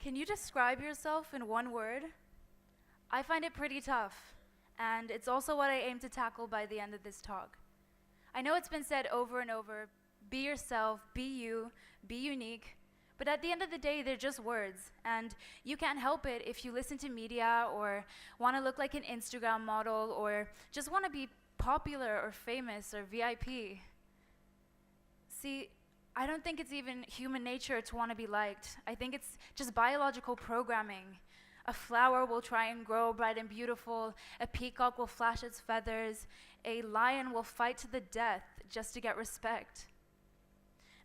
Can you describe yourself in one word? I find it pretty tough, and it's also what I aim to tackle by the end of this talk. I know it's been said over and over, be yourself, be you, be unique, but at the end of the day, they're just words, and you can't help it if you listen to media or want to look like an Instagram model or just want to be popular or famous or VIP. See, I don't think it's even human nature to want to be liked. I think it's just biological programming. A flower will try and grow bright and beautiful, a peacock will flash its feathers, a lion will fight to the death just to get respect.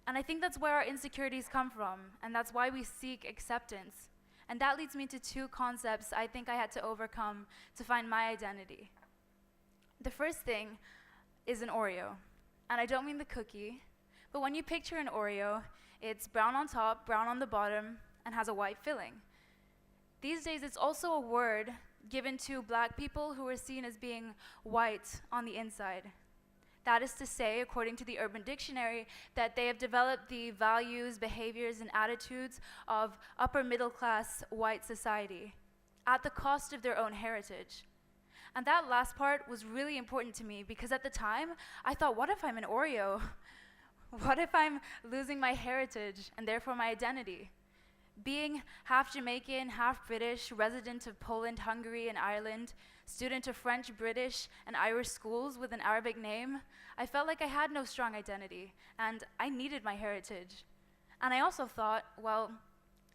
And I think that's where our insecurities come from, and that's why we seek acceptance. And that leads me to two concepts I think I had to overcome to find my identity. The first thing is an Oreo. And I don't mean the cookie, but when you picture an Oreo, it's brown on top, brown on the bottom, and has a white filling. These days, it's also a word given to black people who are seen as being white on the inside. That is to say, according to the Urban Dictionary, that they have developed the values, behaviors, and attitudes of upper middle class white society at the cost of their own heritage. And that last part was really important to me because at the time, I thought, what if I'm an Oreo? What if I'm losing my heritage and therefore my identity? Being half Jamaican, half British, resident of Poland, Hungary, and Ireland, student of French, British, and Irish schools with an Arabic name, I felt like I had no strong identity, and I needed my heritage. And I also thought, well,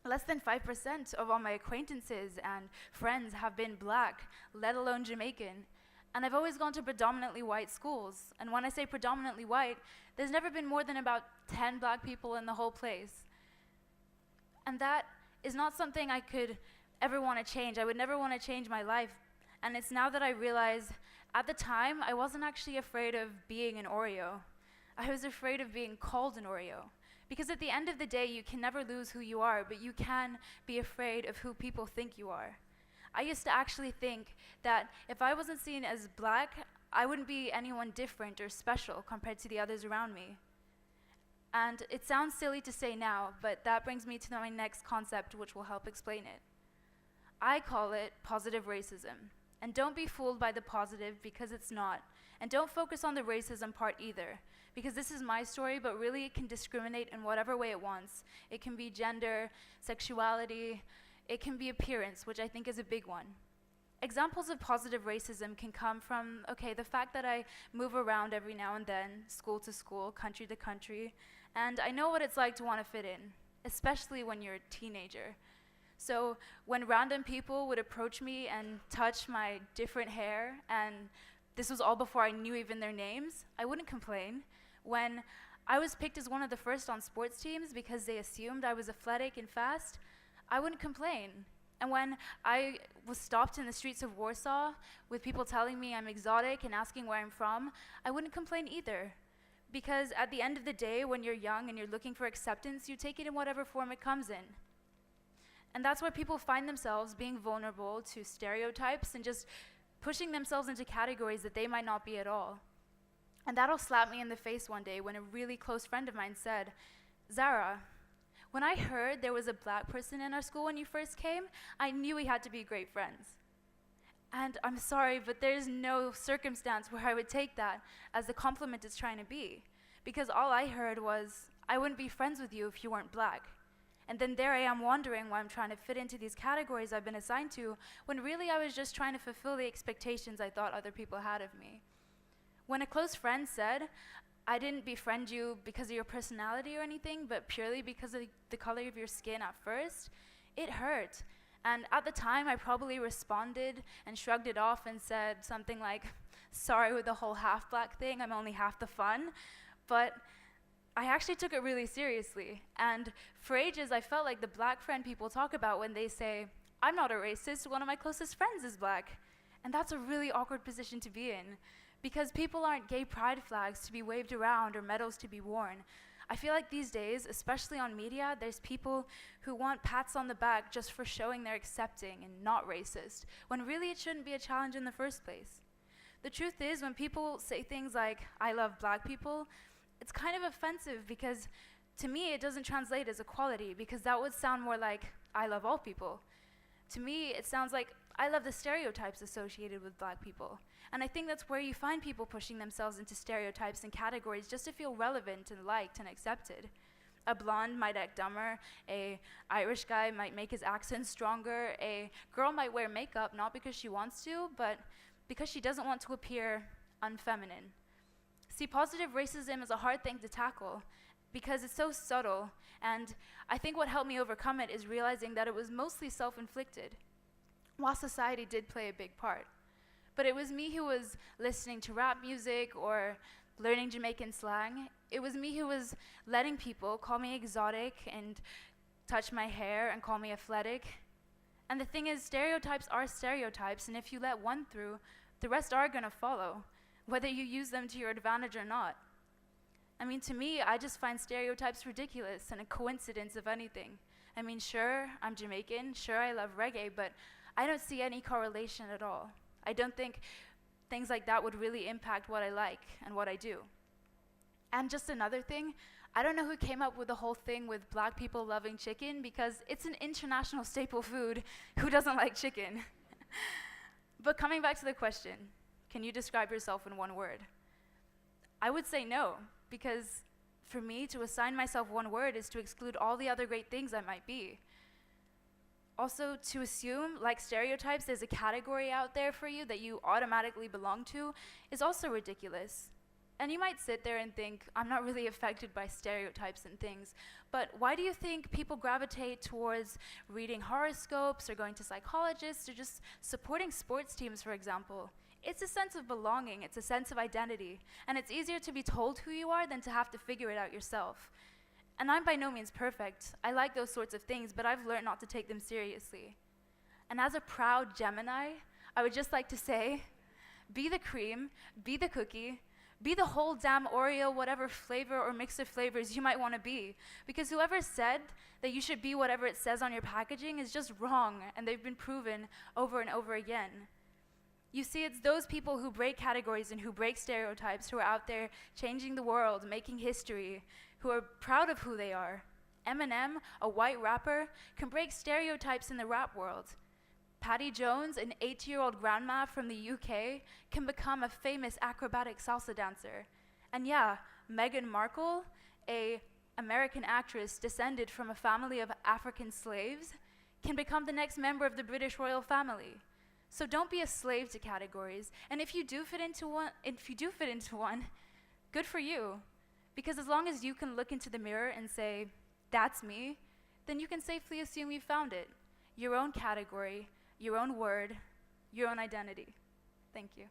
less than 5% of all my acquaintances and friends have been black, let alone Jamaican. And I've always gone to predominantly white schools. And when I say predominantly white, there's never been more than about 10 black people in the whole place. And that is not something I could ever want to change. I would never want to change my life. And it's now that I realize, at the time, I wasn't actually afraid of being an Oreo. I was afraid of being called an Oreo. Because at the end of the day, you can never lose who you are, but you can be afraid of who people think you are. I used to actually think that if I wasn't seen as black, I wouldn't be anyone different or special compared to the others around me. And it sounds silly to say now, but that brings me to my next concept, which will help explain it. I call it positive racism. And don't be fooled by the positive, because it's not. And don't focus on the racism part either, because this is my story, but really it can discriminate in whatever way it wants. It can be gender, sexuality, it can be appearance, which I think is a big one. Examples of positive racism can come from, the fact that I move around every now and then, school to school, country to country, and I know what it's like to want to fit in, especially when you're a teenager. So when random people would approach me and touch my different hair, and this was all before I knew even their names, I wouldn't complain. When I was picked as one of the first on sports teams because they assumed I was athletic and fast, I wouldn't complain. And when I was stopped in the streets of Warsaw with people telling me I'm exotic and asking where I'm from, I wouldn't complain either. Because at the end of the day, when you're young and you're looking for acceptance, you take it in whatever form it comes in. And that's where people find themselves being vulnerable to stereotypes and just pushing themselves into categories that they might not be at all. And that'll slap me in the face one day when a really close friend of mine said, Zahra, when I heard there was a black person in our school when you first came, I knew we had to be great friends. And I'm sorry, but there's no circumstance where I would take that as the compliment it's trying to be. Because all I heard was, I wouldn't be friends with you if you weren't black. And then there I am wondering why I'm trying to fit into these categories I've been assigned to, when really I was just trying to fulfill the expectations I thought other people had of me. When a close friend said, I didn't befriend you because of your personality or anything, but purely because of the color of your skin at first, it hurt. And at the time, I probably responded and shrugged it off and said something like, sorry with the whole half-black thing, I'm only half the fun. But I actually took it really seriously. And for ages, I felt like the black friend people talk about when they say, I'm not a racist, one of my closest friends is black. And that's a really awkward position to be in, because people aren't gay pride flags to be waved around or medals to be worn. I feel like these days, especially on media, there's people who want pats on the back just for showing they're accepting and not racist, when really it shouldn't be a challenge in the first place. The truth is, when people say things like, I love black people, it's kind of offensive, because To me, it doesn't translate as equality because that would sound more like, I love all people. To me, it sounds like, I love the stereotypes associated with black people. And I think that's where you find people pushing themselves into stereotypes and categories just to feel relevant and liked and accepted. A blonde might act dumber, a Irish guy might make his accent stronger, a girl might wear makeup not because she wants to, but because she doesn't want to appear unfeminine. See, positive racism is a hard thing to tackle because it's so subtle, and I think what helped me overcome it is realizing that it was mostly self-inflicted, while society did play a big part. But it was me who was listening to rap music or learning Jamaican slang. It was me who was letting people call me exotic and touch my hair and call me athletic. And the thing is, stereotypes are stereotypes, and if you let one through, the rest are gonna follow, whether you use them to your advantage or not. I mean, to me, I just find stereotypes ridiculous and a coincidence if anything. I mean, sure, I'm Jamaican, sure I love reggae, but I don't see any correlation at all. I don't think things like that would really impact what I like and what I do. And just another thing, I don't know who came up with the whole thing with black people loving chicken because it's an international staple food. Who doesn't like chicken? But coming back to the question, can you describe yourself in one word? I would say no, because for me to assign myself one word is to exclude all the other great things I might be. Also, to assume, like stereotypes, there's a category out there for you that you automatically belong to is also ridiculous. And you might sit there and think, I'm not really affected by stereotypes and things, but why do you think people gravitate towards reading horoscopes or going to psychologists or just supporting sports teams, for example? It's a sense of belonging, it's a sense of identity, and it's easier to be told who you are than to have to figure it out yourself. And I'm by no means perfect. I like those sorts of things, but I've learned not to take them seriously. And as a proud Gemini, I would just like to say, be the cream, be the cookie, be the whole damn Oreo, whatever flavor or mix of flavors you might want to be. Because whoever said that you should be whatever it says on your packaging is just wrong, and they've been proven over and over again. You see, it's those people who break categories and who break stereotypes who are out there changing the world, making history, who are proud of who they are. Eminem, a white rapper, can break stereotypes in the rap world. Patty Jones, an 80-year-old grandma from the UK, can become a famous acrobatic salsa dancer. And yeah, Meghan Markle, a American actress descended from a family of African slaves, can become the next member of the British royal family. So don't be a slave to categories. And if you do fit into one, good for you. Because as long as you can look into the mirror and say, that's me, then you can safely assume you found it. Your own category, your own word, your own identity. Thank you.